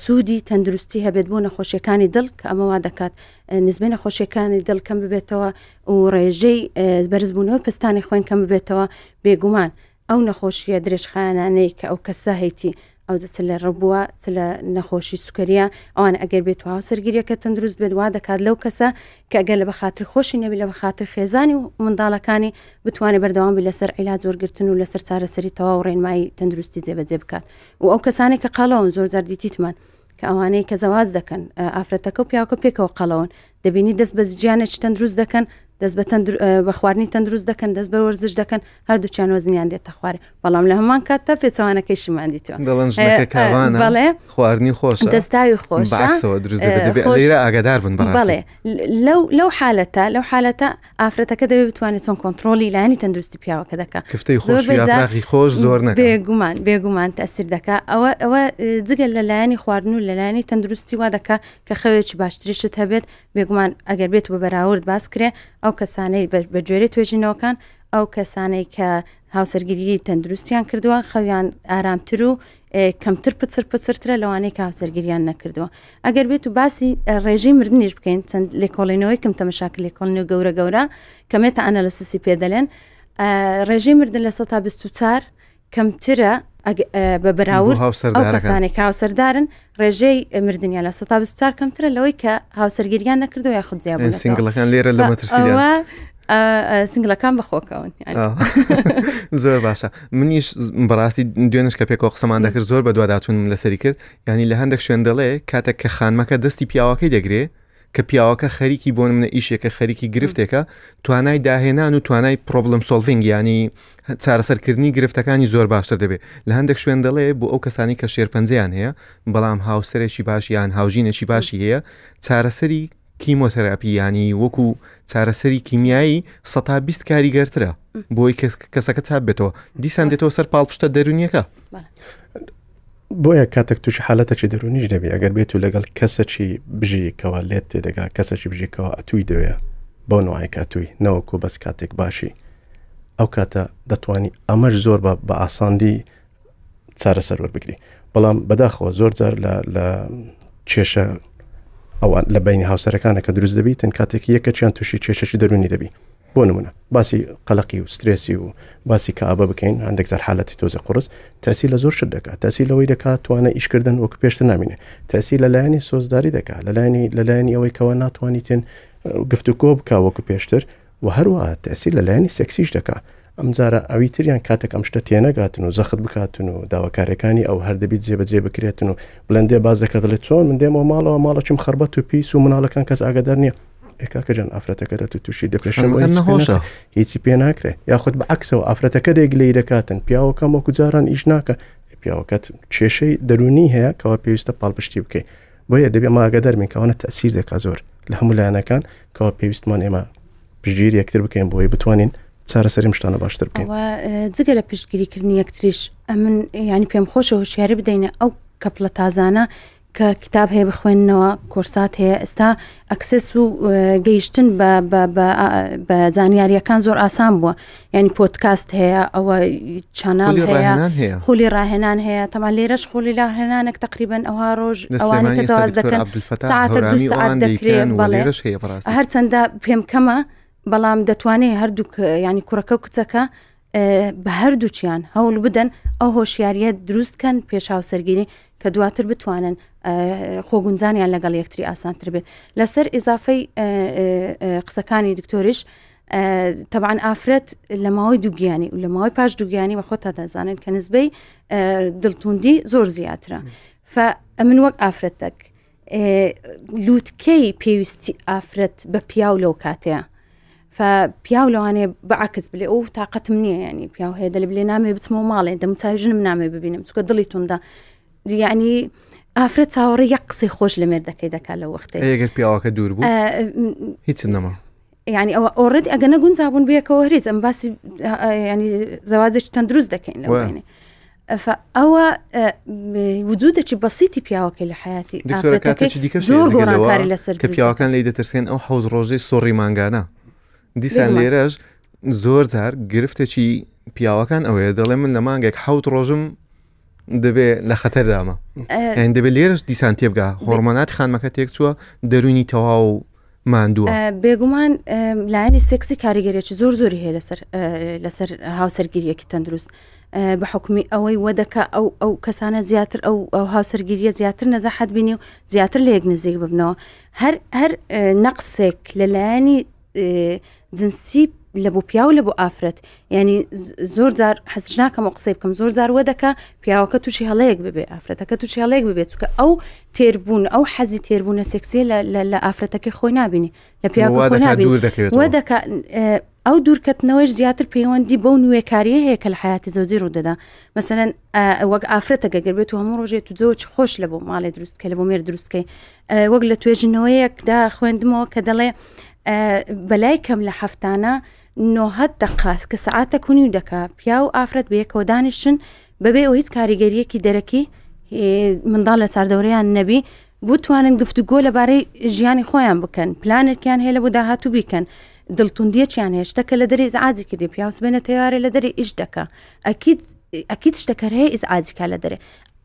S2: سوودی تەندروستی هەبێت بۆ نەخۆشیەکانی دڵ کە ئەمە وا دەکات نسبەی نەخۆشیەکانی دڵ کەم ببێتەوە و ڕێژەی بەرزبوونەوەی پستانی خۆین کەم ببێتەوە بێگومان ئەو نەخۆشیە درێژخایانانەی کە ئەو کەسە هەیتی ئەو دەچ لە ڕبووە لە نەخۆشی سوکەریە ئەوان ئەگەر بێت و هاوسەرگیریەکە تەندروست بێت وا دەکات لەو کەسە کە ئەگەر لە بەخاتر خۆشی نەبی لە بەخاتر خێزانی و منداڵەکانی بتوانێت بەردەوام بی لەسەر عیلاج وەرگرتن و لەسەر چارەسەری تەواو و ڕێنمایی تەندروستی جێبەجێ بکات و ئەو کەسانی کە قەڵەون زۆر زار دیتیتمان کە ئەوانەی کە زەواز دەکەن ئافرەتەکە و پیاوەکە پێکەوە قەڵەون دەبینی دەست بە ژیانێکی تەندروست دەکەن، دەست بە خواردنی تەندروست دەکەن، دەست بە وەرزش دەکەن، هەردووچیان وەزنیان دێتە خوارێ. بەڵام لە هەمان کاتتا پێچەوانەکەیشیمان دیتەوە
S1: دەڵێن ژنەکە کاوانە
S2: بەڵێ
S1: خواردنی خۆشە
S2: دەستاوی خۆشە
S1: بەعکسەوە دروست دەبێت لێرە ئاگادار بن بەڕاستی.
S2: بەڵێ لەو حالەتە ئافرەتەکە دەبێت بتوانێت چۆن کۆنتترۆلی لایانی تەندروستی پیاوەکە دەکات.
S1: کفتەی خۆش یاپراخی خۆش زۆر نەکات
S2: بێگومان تەسیر دەکات. ئەوە جگەل لە لایانی خواردن و لە لایانی تەندروستی وا دەکات کە خەوێکی باشتریشت هەبێت. بێگومان ئەگەر بێت بە بەراورد باس کرێ ئەو کەسانەی بە جۆرە توێژینەوەکان ئەو کەسانەی کە هاوسەرگیری تەندروستیان کردووە خەویان ئارامتر و کەمتر پچرترە لەوانەیە کە هاوسەرگیریان نەکردووە. ئەگەر بێت و باسی ڕێژەی مردنیش بکەین چەند لێکۆڵینەوەی کەم تەمەشاکە لێکۆڵینەوە گەورە کە مێتە ئەنەلسیسی پێ دەڵێن ڕێژەی مردن لە 124 کەمترە بە بەراورد ئەو کەسانێک هاوسەردارن ڕێژەی مردنیان لە 124 کەمترە لەوەی کە هاوسەرگیریان نەکردو یاخود زیابوون.
S1: سینگڵەکان لێرە لە مەترسیدان
S2: سنگلەکان بەخۆکەون
S1: زۆر باشە. منیش بەڕاستی دوێنش کە پێکەوە قسەمان دەکرد زۆر بە دوواداچون لەسەری کرد. ینی لە هەندێک شوێن دەڵێ کاتێک کە خانمەکە دەستی پیاوەکەی دەگرێ کە پیاوەکە خەریکی بۆ منە ئیشێکە خەریکی گرفتێکە توانای داهێنان و توانای پرۆبلم سۆلڤینگ ینی چارەسەرکردنی گرفتەکانی زۆر باشتر دەبێت. لە هەندێک شوێن دەڵێ بۆ ئەو کەسانی کە شێرپەنجەیان هەیە بەڵام هاوسەرێکی باشی یان هاوژینێکی باشی هەیە چارەسەری کیمۆتەراپی ینی وەکو چارەسەری کیمیایی 120 کاریگەرترە بۆی کەسەکە چاپ بێتەوە دیسان دێتەوە سەر پاڵپشتە دەرونیەکە.
S3: بۆیە کاتێک توش حالەتەکی دەرونیش دەبێت ئەگەر بێت و لەگەڵ کەسێکی بژیکەوە لێت تێدەگا کەسێکی بژیکەوە ئەتووی دەوێت بۆ نوعیکە ئەتووی نەوەکو بەس کاتێک باشی ئەو کاتە دەتوانی ئەمەش زۆر بە ئاساندی چارەسەر وەربگری. بەڵام بەداخەوە زۆر جار لە کێشە ئەوان لە بینی هاوسەرەکانە کە دروست دەبیتن کاتێکی یەکەچیان تووشی کێشەی دەرونی دەبی. بۆ نمونە باسی قەلەقی و سترێسی و باسی کەئابە بکەین هەندێک زار حالەتی تۆزە قورس تاسی لە زۆر شت دەکات تاسی لەوەی دەکات توانە ئیشکردن وەکو پێشتر نامینێ تاسی لەلایەنی سۆزداری دەکات لەلایەنی ئەوەی کەەوە ناتوانیتن گفتوگۆ بکە وەکو پێشتر و هەروە تاسی لەلایەنی سێکسیش دەکات. ئەم جارە ئەوی تریان کاتێک ئەم شتە تێنەگاتن و زەخت بکاتن و داواکارەکانی ئەو هەردەبیت جێبەجێ بکرێتن و بڵندێ باز دەکە دڵێت چۆن من دێمەوە ماڵەوە ماڵەچم خەربەت و پیس و مناڵەکان کەس ئاگادار نییە کاکەجان ئافرەتەکەدا تو تووشی دەپرێشن
S1: نەخۆشە
S3: هیچی پێ ناکرێ یاخود بە عکسەوە ئافرەتەکە دێک لێی دەکاتن پیاوەکەم وەکو جاران ئیش ناکە پیاوەکەت کێشەی دەرونی هەیە کەەوە پێویستە پاڵپشتی بکەیت بۆیە دەبێ ماگەدار من کەوانە تەسیر دەکات زۆر لە هەموو لایەنەکان کەەوە پێویستمان ئێمە پشتگیری یەکتر بکەین بۆی بتوانین چارەسەری شتانە باشتر بکەین.
S2: جگە لە پشتگیریکردنی یەکتریش من ینی پێم خۆشە هۆشیاری بدەینە ئەو کەپڵە تازانە کە کتاب هەیە بخوێننەوە کۆرسات هەیە ئێستا ئەکسس و گەیشتن بە زانیاریەکان زۆر ئاسان بووە ینی پۆدکاست هەیە ئەوە چانال هەیە خولی ڕاهێنان هەیە تەمان لێرەش خولی ڕاهێنانێک تقریبەن ئەوها ڕۆژ ئەوانە کە زواز دەکەن ساعتە 2 ساعت دەکرێت بەڵێ هەرچەندە پێم کەمە بەڵام دەتوانێت هەردوو ینی کوڕەکە و کچەکە بە هەردووچیان هەوڵ بدەن ئەو هۆشیاریە دروستکەن پێش هاوسەرگیری کە دواتر بتوانن خۆگونجانیان لەگەڵ یەکتری ئاسانتر بێت. لەسەر ئیزافەی قسەکانی دکتۆریش طبعاً ئافرەت لە ماوەی دووگیانی و لە ماوەی پاش دووگیانی وە خۆتا دەزانن کە نسبەی دڵتوندی زۆر زیاترە. من وەک ئافرەتێک لووتکەی پێویستی ئافرەت بە پیاو لەو کاتەیە پیاو لەوانێ بەعکس بلێ ئەو تااقەتم نییە ینی پیاو هەیە دەل بلێ نامێ بچمەوە ماڵێ دەموچایژنم نامێ ببینم چکە دڵی توندا ینی ئافرەت چاوەڕێ یەک قسەی خۆش لە مێردەکەی دەکات لە وەختەی
S1: ئەگەر پیاوەکە دوور بوو هیچ نەما
S2: ینی ئەوە ئۆڕێت ئەگە نەگونجابوون بێکەوە هەریز ئەم باسی ینی زەواجێکی تەندروست دەکەین لەوێنێ ئەوە وجودێکی بەسیتی پیاوەکەی لە حیاتی
S1: زۆر گۆڕانکاری لەسەر کە پیاوەکان لی دەترسێن ئەو حەوز ڕۆژەی سۆڕی مانگانە دیسان لێرەش زۆر جار گرفتێکی پیاوەکان ئەوەیە دەڵێ من لە مانگێک 7 ڕۆژم دەبێت لە خەتەردامە ئەین دەبێت لێرەش دیسان تێبگا هۆرمۆناتی خانمەکە تێک چووە دەرونی تەواو ماندووە.
S2: بێگومان لایەنی سێکسی کاریگەریەکی زۆر زۆری هەیە لەسەر هاوسەرگیریەکی تەندروست بە حکمی ئەوەی وەدەکە ئەو کەسانە زیاتر ئەو هاوسەرگیریە زیاتر نەزەحەت بینی و زیاتر لە یەک نزیک ببنەوە هەر نەقسێک لەلایەنی جنسی لە بۆ پیا و لە بۆ ئافرەت ینی زۆر جار حەزش ناکەم و قسەی بکەم زۆر جار وە دەکە پیاوەکە تووشی هەڵەیەک ببێ ئافرەتەکە تووشی هەڵەیەک ببێت چکە ئەو تێربوون ئەو حەزی تێربوونە سێکسیە لە ئافرەتەکەی خۆی نابینی لە پیاوەکە خۆی نابینی وە دەکە ئەو دوورکەتنەوەش زیاتر پەیوەندی بەو نوێکاریە هەیە کە لە حیاتی زەوجی ڕوودەدا مەسەلەن وەک ئافرەتەکە گەربێت و هەموو ڕۆژێت و جۆچ خۆش لە بۆ ماڵێ دروستکە لە بۆ مێر دروستکەی وەک لە توێژنەوەیەکدا خوێندمەوە کە دەڵێ بەلای کەم لە هەفتانە 90 دقات کە سەعاتە کونی و دەکا پیا و ئافرەت بەیەکەوە دانیشن بەبێ ئەو هیچ کاریگەریەکی دەرەکی منداڵ لە چاردەوریان نەبی بتوانن گفتوگۆ لەبارەی ژیانی خۆیان بکەن پلانێکیان هەیە لە بۆ داهاتوو بیکەن دڵتوندیەکیان هەیە شتەکە لە دەری ئیزعاجی کردی پیاوس بێنە تەیارێ لە دەری ئیش دەکا ئەکید شتەکە هەیە ئیزعاجیکا لە دەرێ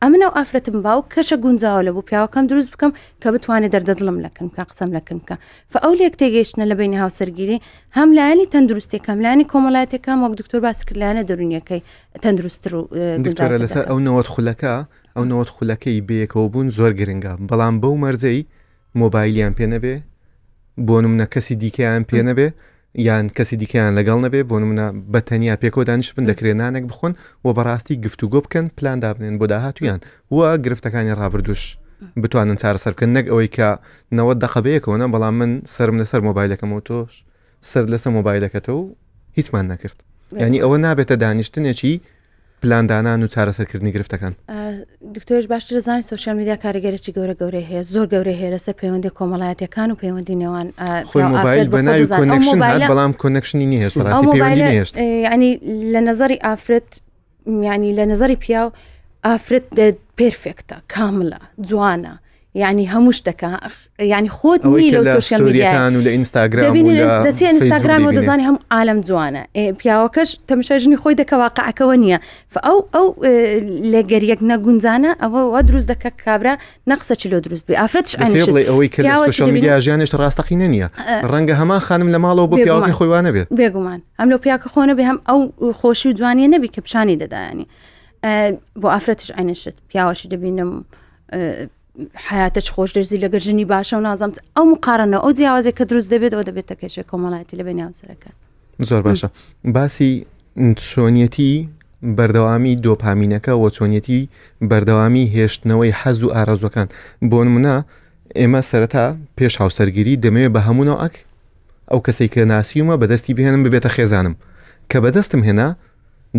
S2: ئەمنە و ئافرەتم باو کەشە گونجاوە لە بۆ پیاوەکەم دروست بکەم کە بتوانێت دەردەدڵم لەکەم کە قسەم لەکەم کە فەو لێک تێگەیشتنە لە بینی هاوسەرگیری هەم لایانی تەندروستێکم لایانی کۆمەڵایەتەکەم وەک دکتۆر باس کرد لایەنە دەرونیەکەی تەندروستتر و
S1: دکتۆرە لەسەر ئەو نەوەت خولەکە ئەو نەوەت خولەکەی بەیەکەوە بوون زۆر گرنگە بەڵام بەو مەرجەی مۆبایلیان پێ نەبێ بۆ نمونە کەسی دیکەیان پێ نەبێ یان کەسی دیکەیان لەگەڵ نەبێ بۆ نمونە بەتەنیا پێکەوە دانیش بن دەکرێت نانێک بخۆن و بەڕاستی گفتوگۆ بکەن پلان دابنێن بۆ داهاتویان وە گرفتەکانی ڕابردوش بتوانن چارەسەر بکەن نەک ئەوەی کە 90 دقە بەیەکەوە بەڵام من سرم لەسەر مۆبایلەکەم و تۆش سەر لەسەر مۆبایلەکەتەوە و هیچمان نەکرد ینی ئەوە نابێتە دانیشتنێکی پلاندانان و چارەسەرکردنی گرفتەکان
S2: دکتۆرش باشتر دەزانین سوشیال میدیا کاریگەرێکی گەورەی هەیە زۆر گەورەی هەیە لەسەر پەیوەندی کۆمەڵایەتەکان و پەیوەندی نێوان
S1: خۆی مۆبایل بەناوی کۆنێکشن هات بەڵام کۆنێکشنی نیە ڕاستی پەیوەندی نهێشت
S2: ینی لە نظری ئافرەت ینی لە نظری پیا و ئافرەت پێرفێکتە کاملە جوانە یعنی هەمووش دەکە ینی خۆت نی لە سوشیال میدیاکان
S1: و لە ئینستاگرام
S2: دەچێت ئینستاگرام و دەزانی هەم عالم جوانە پیاوەکەش تەماشاژنی خۆی دەکە واقعەکەوە نییە ئەو لێگەریەک نەگونجانە ئەوە دروست دەکە کابرا نەقسە چلۆ دروست بێ ئافرەتش
S1: بڵێ ئەوەی کە لە سوشیال میدیا ژیانێشت ڕاستەقینە نییە ڕەنگە هەمان خانم لە ماڵەوە بۆ پیاوەکەی خۆی وانە بێت
S2: بێگومان ئەم لەو پیاکە خۆنە بێ هەم ئەو خۆشی و جوانیە نەبی کە پیشانی دەدایانی بۆ ئافرەتش عینشت پیاوەشی دەبینم حیاتش خۆش دەرزی لەگەر ژنی باشە و نازم ئەو مقارنە ئەو جیاوازێک کە دروست دەبێت ئەو دەبێتە کێشە کۆمەڵایەتی لە بین هاوسەرەکان
S1: زۆر باشە باسی چۆنیەتی بەردەوامی دۆپامینەکە و چۆنیەتی بەردەوامی هێشتنەوەی حەز و ئارەزوەکان بۆ نمونە ئێمە سەرەتا پێش هاوسەرگیری دەمەوێت بە هەموو ئەو کەسێک کە ناسیومە بەدەستی بهێنم ببێتە خێزانم کە بەدەستم هێنا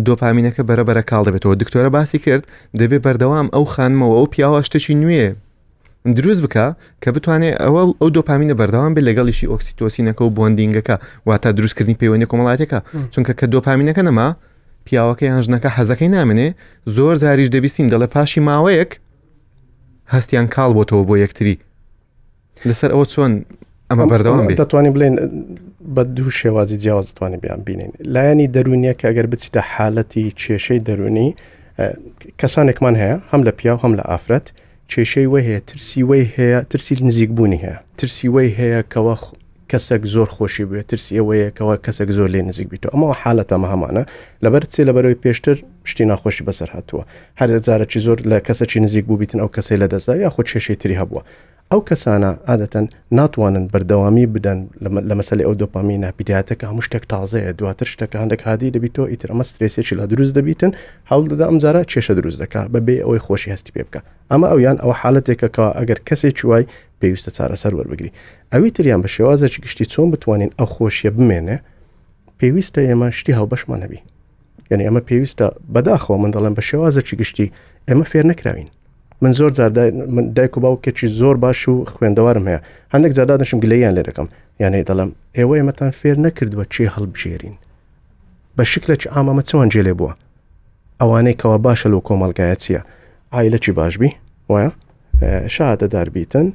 S1: دۆپامینەکە بەرەبەرە کاڵ دەبێتەوە دکتۆرە باسی کرد دەبێت بەردەوام ئەو خانمەوە ئەو پیاوە شتێکی نوێ دروست بکە کە بتوانێت ئەو دۆپامینە بەردەوام بێت لەگەڵیشی ئۆکسیتۆسینەکە و بۆندینگەکە واتە دروستکردنی پەیوەندی کۆمەڵایەتەکە چونکە کە دۆپامینەکە نەما پیاوەکەی هەنجنەکە حەزەکەی نامێنێ زۆر زاریش دەبیستین دەڵێ پاشی ماوەیەک هەستیان کاڵ بۆتەوە بۆ یەکتری لەسەر ئەوە چۆن ئەمە بەردەوام بێت
S3: دەتوانین بڵێن بە دوو شێوازی جیاواز دەتوانین بیان بینین لایەنی دەرونیە کە ئەگەر بچیتە حالەتی کێشەی دەرونی کەسانێکمان هەیە هەم لە پیا و هەم لە ئافرەت کێشەی وەی هەیە ترسی وەی هەیە ترسی نزیکبوونی هەیە ترسی وەی هەیە کەوە کەسێک زۆر خۆشی بێت ترسی ئەوەیەکەوە کەسێک زۆر لێ نزیک بیتەوە ئەمە حالەتە هەمانە لەبەر چێ لەبەرەوەی پێشتر شتی ناخۆشی بەسەر هاتووە هەر جارێکی زۆر لە کەسێکی نزیک بوو بیتن ئەو کەسەی لە دەستدا یا خۆ کێشەی تری هەبووە ئەو کەسانە عادەتەن ناتوانن بەردەوامی بدەن لە مەسەلەی ئەو دۆپامینە بیدایەتەکە هەموو شتێک تازەیە دواتر شتەکە هەندێک هادی دەبیتەوە ئیتر ئەمە سترێسێکی لە دروست دەبیتن هەوڵ دەدا ئەم جارە کێشە دروست دەکات بەبێ ئەوەی خۆشی هەستی پێ بکە ئەمە ئەویان ئەوە حالەتێکە کە ئەگەر کەسێکی وای پێویستە چارەسەر وەربگری ئەوی تریان بە شێوازێکی گشتی چۆن بتوانین ئەو خۆشیە بمێنێ پێویستە ئێمە شتی هەڵبەشمان هەبی یعنی ئەمە پێویستە بەداخەوە من دەڵێم بە شێوازێکی گشتی ئێمە فێر نەکراوین من زۆر جار من دایک و باوکێکی زۆر باش و خوێندەوارم هەیە هەندێک جاردا دەشم گلەیان لێ دەکەم یعنی دەڵێم ئێوە ئێمەتان فێر نەکردووە چێ هەڵبژێرین بە شکلێکی ئامامە چۆن جێلێ بووە ئەوانەی کەوا باشە لەو کۆمەڵگایە چییە عایلەکی باشبی وایە شادەدار بیتن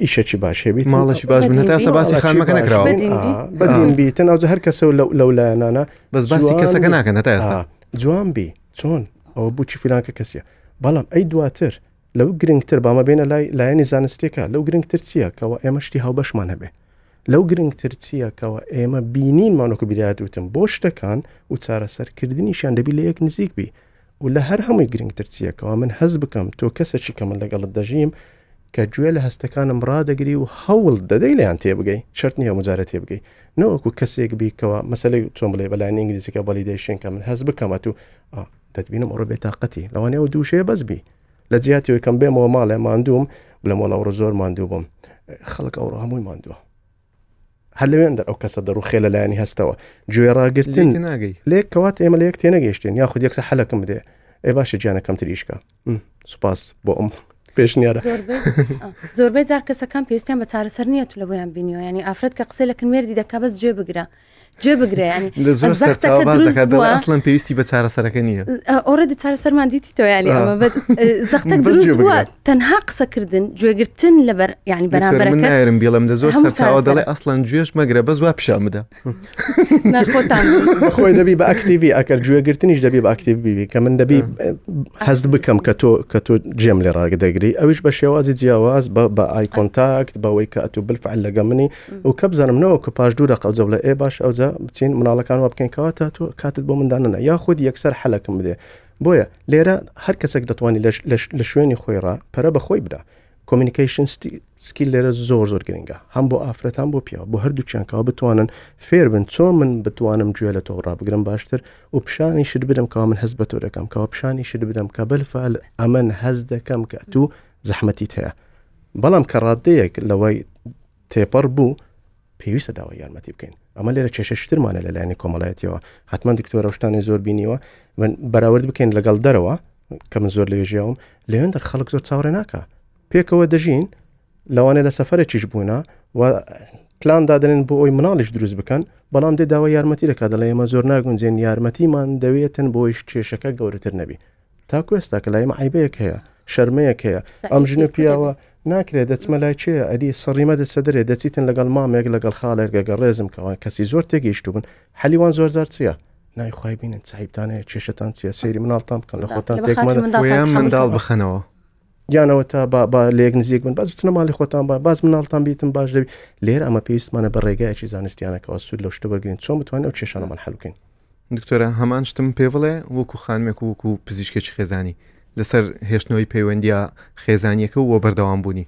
S3: ئیشەکی باش هێبیت
S1: ماڵەکی باش بن هەتا ئێستا باسی خانمەکە نەکراوە
S3: بەدین بیتن ئەو هەر کەسە لەو لایەنانە
S1: بەس باسی کەسەکە ناکەن هەتا ئێستا
S3: جوان بی چۆن ئەوە بووکی فیلانکە کەسیە بەڵام ئەی دواتر لەو گرنگتر بامە بێنە لایەنی زانستێکە لەو گرنگتر چییە کەەوە ئێمە شتی هاوبەشمان هەبێ لەو گرنگتر چییە کەەوە ئێمە بینین مانۆکە بیرات وتم بۆ شتەکان و چارەسەرکردنیشان دەبی لە یەک نزیک بی و لە هەر هەمووی گرنگتر چییە کەەوە من هەز بکەم تۆ کەسێکی کە من لەگەڵت دەژیم کە گوێ لە هەستەکانم ڕدەگری و هەوڵ دەدەی لەیان تێبگەی شرت نییە مجارە تێبگەی نەوەکو کەسێک بیکەوە مەسلەی چۆن بڵێ بەلایەن ئینگلیزیکە ڤالیدیشن کە من هەز بکەمە و دەتبینم ئەوڕۆ بێتاقەتی لەوانەیە و دووشەیە بەسبی لە جیاتیەوەی کەم بێمەوە ماڵێ ماندووم بلەم وەڵاوڕە زۆر ماندوو بم خەڵک ئەوڕۆ هەمووی ماندووە هەر لەوێن دەر ئەو کەسە دەڕوو خێ لەلایەنی هەستەوە گوێ ڕاگرتن لێک کەوات ئێمە لە یەک تێنەگەیشتین یاخود یەکسە حەلەکەم بدێ ئێ باشە گیانەکەم تریشکە سوپاس بۆ ئەم پێشنیارە
S2: زۆربەی جار کەسەکان پێویستیان بە چارەسەر نییە تو لە بۆیان بینیەوە ینی ئافرەت کە قسەی لە کنمێردی دەکا بەس گوێ بگرە ینی
S1: ئەسڵەن پێویستی بە چارەسەرەکە نییە
S2: ئۆڕێدی چارەسەرمان دیتیتەوە ینی ئەمە زەختەک دروست بووە تەنها قسەکردن گوێگرتن لەبەر ینی بەرامبەرەکە
S1: نایرم بێڵم دە زۆر سەرچاوە دەڵێ ئەسڵەن گوێش مەگرە بەس وا پیشان بدە
S3: خۆی دەبی بە ئەکتیڤی ئەکەر گوێگرتنیش دەبی بە ئەکتیڤ بیبی کە من دەبی هەست بکەم کە تۆ جێم لێ ڕاگەدەگری ئەویش بە شێوازی جیاواز بە ئای کۆنتاکت بەوەی کە ئەتو بالفعل لەگە منی و کە بزانمنەوە کە پاش دوورە قەوزە بڵێ ئێ باش ئەوجا بچین مناڵەکان وا بکەین کەواتە تۆ کاتت بۆ مندانە یاخود یەکسەر حەلەکەم بدێ بۆیە لێرە هەر کەسێک دەتوانانی لە شوێنی خۆیڕا پەرە بە خۆی بدە کۆمیونیکیشن سکیل لێرە زۆر گرنگە هەم بۆ ئافرەتان بۆ پیاوە بۆ هەردووچیانکەوە بتوانن فێر بن چۆن من بتوانم گوێ لە تۆ ڕابگرم باشتر و پیشانی شت بدەم کەوا من هەست بە تۆ دەکەم کەوا پیشانی شت بدەم کە بەلفعل ئەمن هەز دەکەم کە تو زەحمەتیت هەیە بەڵام کە ڕادەیەک لەوەی تێپەڕ بوو پێویستە داوای یارمەتی بکەین ئەمە لێرە کێشەشترمانە لەلایەنی کۆمەڵایەتیەوە حتمما دکتۆرە شتانی زۆر بینیوە من بەراورد بکەین لەگەڵ دەرەوە کە من زۆر لێژیاوم لەوێن دەر خەڵک زۆر چاوەڕێ ناکە پێکەوە دەژین لەوانەیە لە سەفەرێکیش بوونا و پلان دادنن بۆ ئەوی مناڵیش دروست بکەن بەڵام دێ داوای یارمەتی دەکات دەڵێ ئێمە زۆر ناگونجێن یارمەتیمان دەوێتن بۆیش کێشەکە گەورەتر نەبی تاکو ئێستا کە لای ئێمە عیبەیەک هەیە شەرمەیەک هەیە ئەم ژنە پیاوە ناکرێت دەچمە لای چێە ئەدی سەڕیمە دەسەدرێت دەچیتن لەگەڵ مامێک لەگەڵ خاڵێرگەگە ڕێزم کەوان کەسی زۆر تێگەیشتو بن حەلیوان زۆر زار چییە نایخوای بینن چایبتانەیە کێشتان چیە سەیری مناڵتان بکەن لە خۆتان
S1: تێکمەیان منداڵ بخەنەوە
S3: یانەوە تا با لێک نزیک بن باز بچنە ماڵی خۆتان باز مناڵتان بیتم باش دەبی لێرە ئەمە پێویستمانە بە ڕێگایەکی زانستیانەکەەوە سوود لەو شتە وەرگین چۆن بتوانین ئەو کێشانەمان حەل بکەین
S1: دکتۆرە هەمان شتم پێ بڵێ وەکو خانمێک وەکو پزیشکێکی خێزانی لەسەر هێشتنەوەی پەیوەندیە خێزانیەکە و بەردەوام بوونی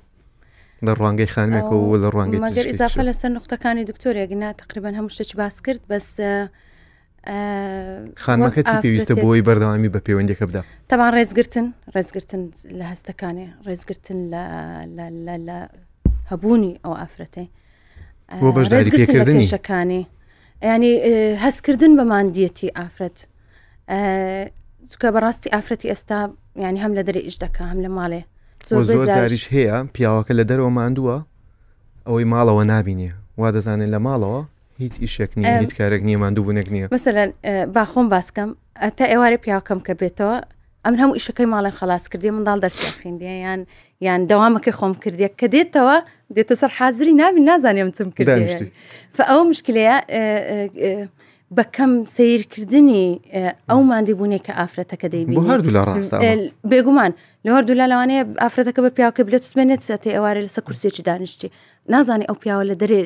S1: لە ڕوانگەی خانمێکەوە و لە ڕوانگەی
S2: مەگەر ئیزافە لەسەر نقطەکانی دکتۆرێکنا تقریبان هەموو شتێکی باس کرد بەس
S1: خانمەکە چی پێویستە بۆی بەردەوامی بە پەیوەندیەکە بدا
S2: تەمان ڕێزگرتن لە هەستەکانێ ڕێزگرتن لە هەبوونی ئەو ئافرەتەی
S1: بۆ بەشداری پێکردنی
S2: شەکانی ینی هەستکردن بە ماندیەتی ئافرەت چکە بەڕاستی ئافرەتی ئێستا ینی هەم لە دەرێ ئیش دەکا هەم لە ماڵێ
S1: زۆر جاریش هەیە پیاوەکە لە دەرەوە ماندووە ئەوەی ماڵەوە نابینێ وا دەزانێت لە ماڵەوە هیچ ئیشێک نییە هیچ کارێک نییە ماندوو بوونێک نییە
S2: مەسەلەن باخۆم باسکەم ئەتا ئێوارە پیاوەکەم کە بێتەوە ئەم هەموو ئیشەکەی ماڵێن خلاص کردی منداڵ دەرسی خوێندیە یان دەوامەکەی خۆم کردیە کە دێتەوە دێتە سەر حازری نابین نازانێم چم کردی ئەوە مشکلەیە بەکەم سیرکردنی ئەو ماندیبوونێک کە ئافرەتەکە دەیبین
S1: هەردوو لە ڕاستە
S2: بێگومان لە هەردوو لەوانەیە ئافرەتەکە بە پیاوەکە بلێت سمێنێت سەتی ئێوارە لەسەر کورسێکی دانیشتی نازانی ئەو پیاوە لە دەرێ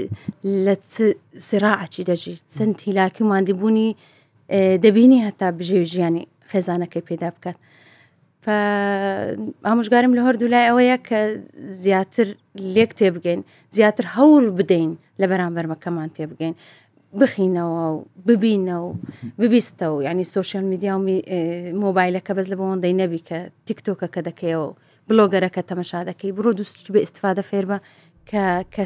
S2: لە سراعی دەژیت چەند هیلاکی و ماندیبوونی دەبینی هەتا بژێ ژیانی خێزانەکەی پێدا بکات ئامۆژگارم لە هەردوو لای ئەوەیە کە زیاتر لێک تێبگەین زیاتر هەوڵ بدەین لە بەرامبەرمەکەمان تێبگەین بخینەوە و ببینە و ببیستە و ینی سوۆشیال میدیا و مۆبایلەکە بەس لە بەوەندەی نەبی کە تیکتۆکەکە دەکەیەوە بلۆگەرەکە تەمەشا دەکەی بڕۆ دووستی بە ئیستفادە فێر بە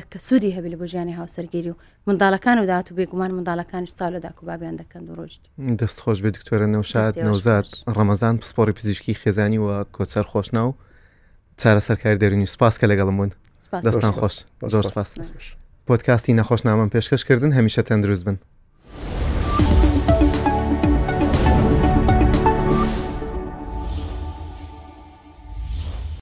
S2: کە سوودی هەبی لە بۆ ژیانی هاوسەرگیری و منداڵەکان و داات و بێگومان منداڵەکانیش چاڵەداک و بابیان دەکەن و ڕۆژت
S1: دەست خۆش بێ دکتۆرە نەوشاد نەوزاد ڕەمەزان پسپۆڕی پزیشکی خێزانی و کۆچەر خۆشنا و چارەسەرکاری دەرونی سوپاس کە لەگەڵم بوون دەستان خۆش زۆر سپاس پۆدکاستی نەخۆشنامەم پێشکەشکردن هەمیشە تەندروست بن